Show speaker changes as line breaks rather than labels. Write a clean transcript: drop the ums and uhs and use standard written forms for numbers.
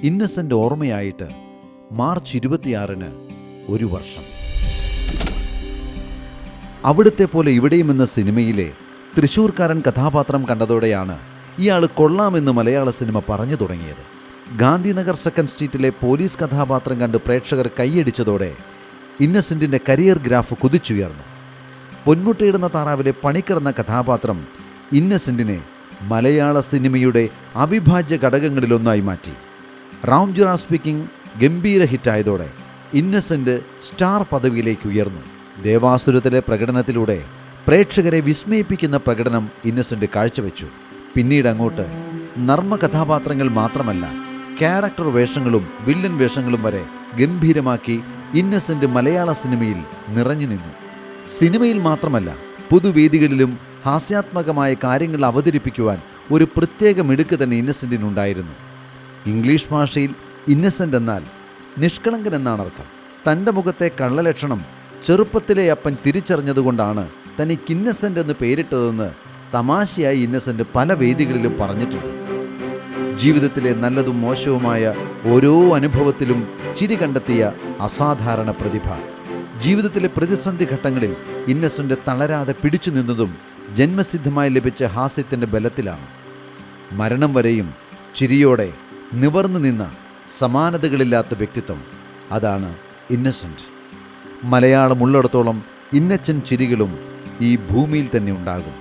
Innocent ഓർമ്മയായിട്ട് March 26-ന് 1 വർഷം. അവിടുത്തെ പോലെ ഇവിടെയും എന്ന സിനിമയിലെ തൃശ്ശൂർക്കാരൻ കഥാപാത്രം കണ്ടതോടെയാണ് ഇയാൾ കൊള്ളാമെന്ന് മലയാള സിനിമ പറഞ്ഞു തുടങ്ങിയത്. ഗാന്ധിനഗർ സെക്കൻഡ് സ്ട്രീറ്റിലെ പോലീസ് കഥാപാത്രം കണ്ട് പ്രേക്ഷകർ കൈയടിച്ചതോടെ ഇന്നസെൻറ്റിൻ്റെ കരിയർ ഗ്രാഫ് കുതിച്ചുയർന്നു. പൊന്മുട്ടയിടുന്ന താറാവിലെ പണിക്കർ എന്ന കഥാപാത്രം ഇന്നസെൻറ്റിനെ മലയാള സിനിമയുടെ അവിഭാജ്യ ഘടകങ്ങളിലൊന്നായി മാറ്റി. റാംജുറ സ്പീക്കിംഗ് ഗംഭീര ഹിറ്റായതോടെ ഇന്നസെൻറ്റ് സ്റ്റാർ പദവിയിലേക്ക് ഉയർന്നു. ദേവാസുരത്തിലെ പ്രകടനത്തിലൂടെ പ്രേക്ഷകരെ വിസ്മയിപ്പിക്കുന്ന പ്രകടനം ഇന്നസെൻറ്റ് കാഴ്ചവെച്ചു. പിന്നീട് അങ്ങോട്ട് നർമ്മ കഥാപാത്രങ്ങൾ മാത്രമല്ല, ക്യാരക്ടർ വേഷങ്ങളും വില്ലൻ വേഷങ്ങളും വരെ ഗംഭീരമാക്കി ഇന്നസെൻറ്റ് മലയാള സിനിമയിൽ നിറഞ്ഞു നിന്നു. സിനിമയിൽ മാത്രമല്ല, പൊതുവേദികളിലും ഹാസ്യാത്മകമായ കാര്യങ്ങൾ അവതരിപ്പിക്കുവാൻ ഒരു പ്രത്യേക മിടുക്ക് തന്നെ ഇന്നസെൻറ്റിനുണ്ടായിരുന്നു. ഇംഗ്ലീഷ് ഭാഷയിൽ ഇന്നസെൻ്റ് എന്നാൽ നിഷ്കളങ്കൻ എന്നാണ് അർത്ഥം. തൻ്റെ മുഖത്തെ കള്ളലക്ഷണം ചെറുപ്പത്തിലെ അപ്പൻ തിരിച്ചറിഞ്ഞതുകൊണ്ടാണ് തനിക്ക് ഇന്നസെൻ്റ് എന്ന് പേരിട്ടതെന്ന് തമാശയായി ഇന്നസെൻ്റ് പല വേദികളിലും പറഞ്ഞിട്ടുണ്ട്. ജീവിതത്തിലെ നല്ലതും മോശവുമായ ഓരോ അനുഭവത്തിലും ചിരി കണ്ടെത്തിയ അസാധാരണ പ്രതിഭ. ജീവിതത്തിലെ പ്രതിസന്ധി ഘട്ടങ്ങളിൽ ഇന്നസെൻ്റ് തളരാതെ പിടിച്ചു നിന്നതും ജന്മസിദ്ധമായി ലഭിച്ച ഹാസ്യത്തിൻ്റെ ബലത്തിലാണ്. മരണം വരെയും ചിരിയോടെ നിവർന്നു നിന്ന സമാനതകളില്ലാത്ത വ്യക്തിത്വം, അതാണ് ഇന്നസെൻ്റ്. മലയാളം ഉള്ളിടത്തോളം ഇന്നച്ചൻ ചിരികളും ഈ ഭൂമിയിൽ തന്നെ ഉണ്ടാകും.